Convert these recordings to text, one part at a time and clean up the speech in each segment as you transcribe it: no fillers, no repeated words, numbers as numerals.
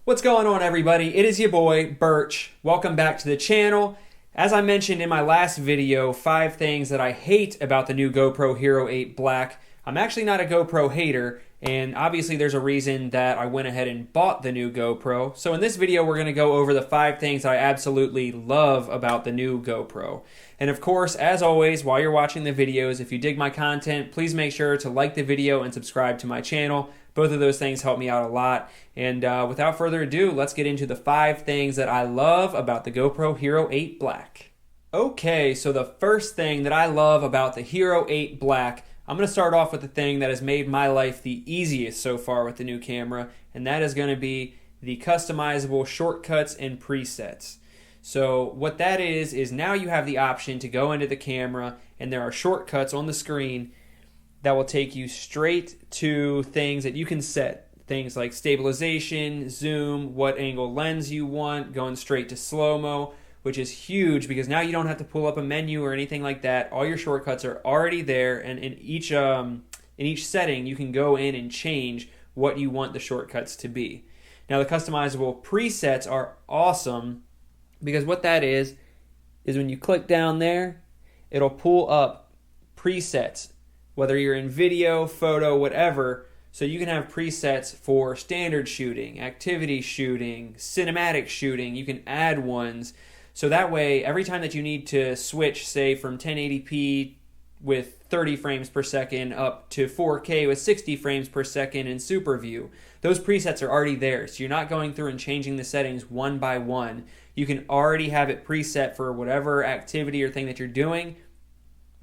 What's going on, everybody? It is your boy, Birch. Welcome back to the channel. As I mentioned in my last video, 5 things that I hate about the new GoPro Hero 8 Black. I'm actually not a GoPro hater, and obviously there's a reason that I went ahead and bought the new GoPro. So in this video, we're going to go over the 5 things that I absolutely love about the new GoPro. And of course, as always, while you're watching the videos, if you dig my content, please make sure to like the video and subscribe to my channel. Both of those things help me out a lot. And without further ado, let's get into the 5 things that I love about the GoPro Hero 8 Black. Okay, so the first thing that I love about the Hero 8 Black, I'm going to start off with the thing that has made my life the easiest so far with the new camera, and that is going to be the customizable shortcuts and presets. So what that is now you have the option to go into the camera, and there are shortcuts on the screen that will take you straight to things that you can set. Things like stabilization, zoom, what angle lens you want, going straight to slow-mo, which is huge because now you don't have to pull up a menu or anything like that. All your shortcuts are already there, and in each setting you can go in and change what you want the shortcuts to be. Now the customizable presets are awesome because what that is when you click down there, it'll pull up presets, whether you're in video, photo, whatever. So you can have presets for standard shooting, activity shooting, cinematic shooting. You can add ones. So that way, every time that you need to switch, say from 1080p with 30 frames per second up to 4K with 60 frames per second in Super View, those presets are already there. So you're not going through and changing the settings one by one. You can already have it preset for whatever activity or thing that you're doing.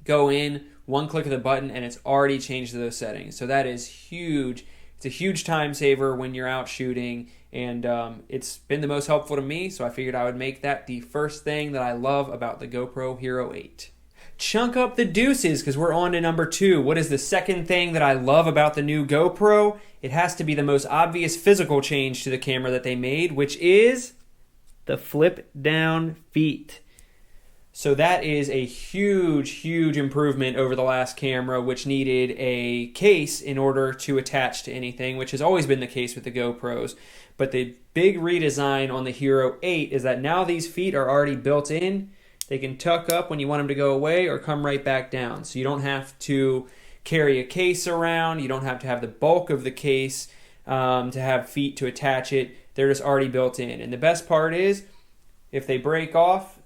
Go in, one click of the button, and it's already changed those settings. So that is huge. It's a huge time saver when you're out shooting, and it's been the most helpful to me, so I figured I would make that the first thing that I love about the GoPro Hero 8. Chunk up the deuces, because we're on to number 2. What is the second thing that I love about the new GoPro? It has to be the most obvious physical change to the camera that they made, which is the flip down feet. So that is a huge improvement over the last camera, which needed a case in order to attach to anything, which has always been the case with the GoPros. But the big redesign on the Hero 8 is that now these feet are already built in. They can tuck up when you want them to go away or come right back down. So you don't have to carry a case around. You don't have to have the bulk of the case to have feet to attach it. They're just already built in. And the best part is, if they break off,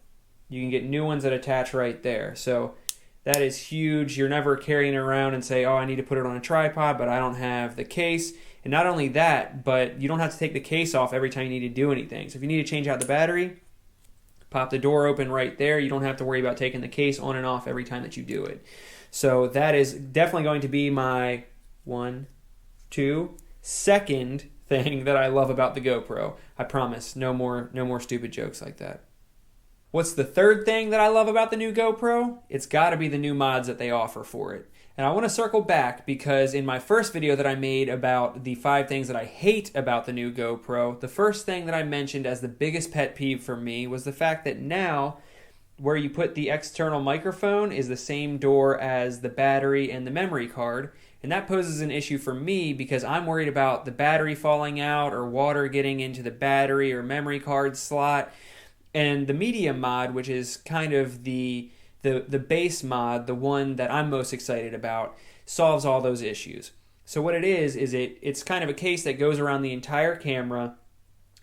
you can get new ones that attach right there. So that is huge. You're never carrying it around and say, oh, I need to put it on a tripod, but I don't have the case. And not only that, but you don't have to take the case off every time you need to do anything. So if you need to change out the battery, pop the door open right there. You don't have to worry about taking the case on and off every time that you do it. So that is definitely going to be my second thing that I love about the GoPro. I promise, no more stupid jokes like that. What's the third thing that I love about the new GoPro? It's got to be the new mods that they offer for it. And I want to circle back because in my first video that I made about the 5 things that I hate about the new GoPro, the first thing that I mentioned as the biggest pet peeve for me was the fact that now where you put the external microphone is the same door as the battery and the memory card. And that poses an issue for me because I'm worried about the battery falling out or water getting into the battery or memory card slot. And the medium mod, which is kind of the base mod, the one that I'm most excited about, solves all those issues. So what it is it's kind of a case that goes around the entire camera,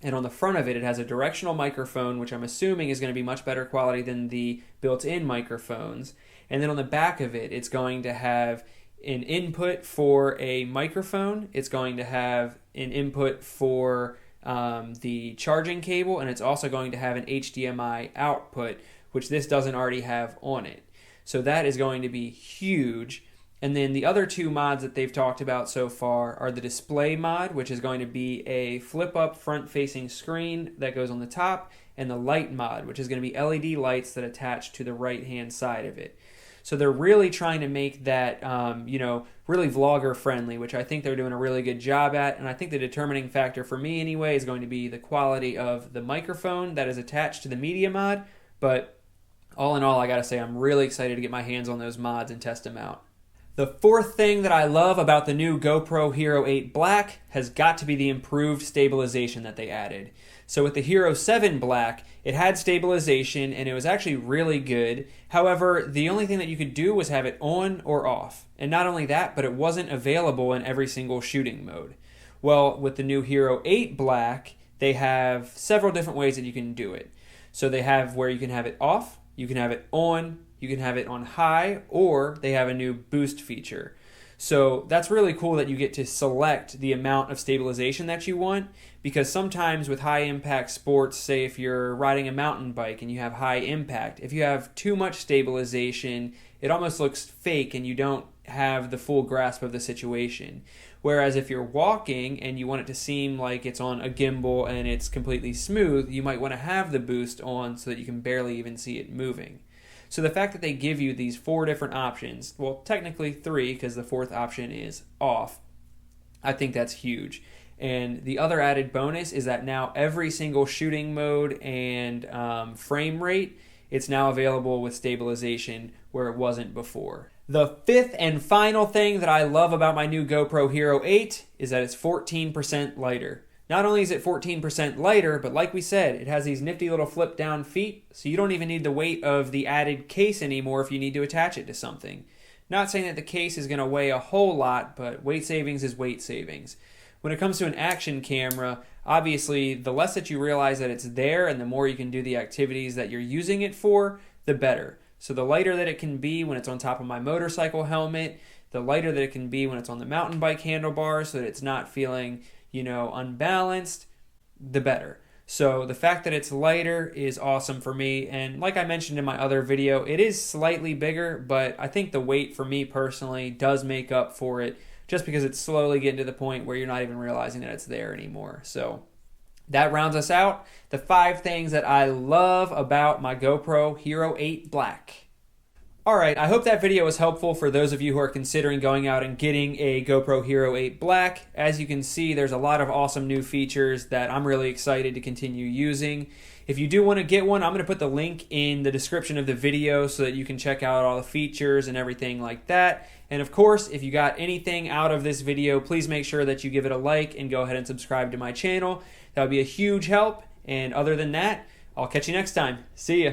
and on the front of it, it has a directional microphone, which I'm assuming is going to be much better quality than the built-in microphones. And then on the back of it, it's going to have an input for a microphone. It's going to have an input for the charging cable, and it's also going to have an HDMI output, which this doesn't already have on it. So that is going to be huge. And then the other 2 mods that they've talked about so far are the display mod, which is going to be a flip-up front-facing screen that goes on the top, and the light mod, which is going to be LED lights that attach to the right-hand side of it. So they're really trying to make that, really vlogger friendly, which I think they're doing a really good job at. And I think the determining factor for me anyway is going to be the quality of the microphone that is attached to the media mod. But all in all, I gotta say I'm really excited to get my hands on those mods and test them out. The fourth thing that I love about the new GoPro Hero 8 Black has got to be the improved stabilization that they added. So with the Hero 7 Black, it had stabilization and it was actually really good. However, the only thing that you could do was have it on or off. And not only that, but it wasn't available in every single shooting mode. Well, with the new Hero 8 Black, they have several different ways that you can do it. So they have where you can have it off, you can have it on, you can have it on high, or they have a new boost feature. So that's really cool that you get to select the amount of stabilization that you want, because sometimes with high impact sports, say if you're riding a mountain bike and you have high impact, if you have too much stabilization, it almost looks fake and you don't have the full grasp of the situation. Whereas if you're walking and you want it to seem like it's on a gimbal and it's completely smooth, you might want to have the boost on so that you can barely even see it moving. So the fact that they give you these 4 different options, well, technically 3 because the 4th option is off, I think that's huge. And the other added bonus is that now every single shooting mode and frame rate, it's now available with stabilization where it wasn't before. The 5th and final thing that I love about my new GoPro Hero 8 is that it's 14% lighter. Not only is it 14% lighter, but like we said, it has these nifty little flip down feet, so you don't even need the weight of the added case anymore if you need to attach it to something. Not saying that the case is going to weigh a whole lot, but weight savings is weight savings. When it comes to an action camera, obviously the less that you realize that it's there and the more you can do the activities that you're using it for, the better. So the lighter that it can be when it's on top of my motorcycle helmet, the lighter that it can be when it's on the mountain bike handlebars so that it's not feeling, unbalanced, the better. So the fact that it's lighter is awesome for me. And like I mentioned in my other video, it is slightly bigger, but I think the weight for me personally does make up for it just because it's slowly getting to the point where you're not even realizing that it's there anymore. So that rounds us out. The 5 things that I love about my GoPro Hero 8 Black. Alright, I hope that video was helpful for those of you who are considering going out and getting a GoPro Hero 8 Black. As you can see, there's a lot of awesome new features that I'm really excited to continue using. If you do want to get one, I'm going to put the link in the description of the video so that you can check out all the features and everything like that. And of course, if you got anything out of this video, please make sure that you give it a like and go ahead and subscribe to my channel. That would be a huge help. And other than that, I'll catch you next time. See ya.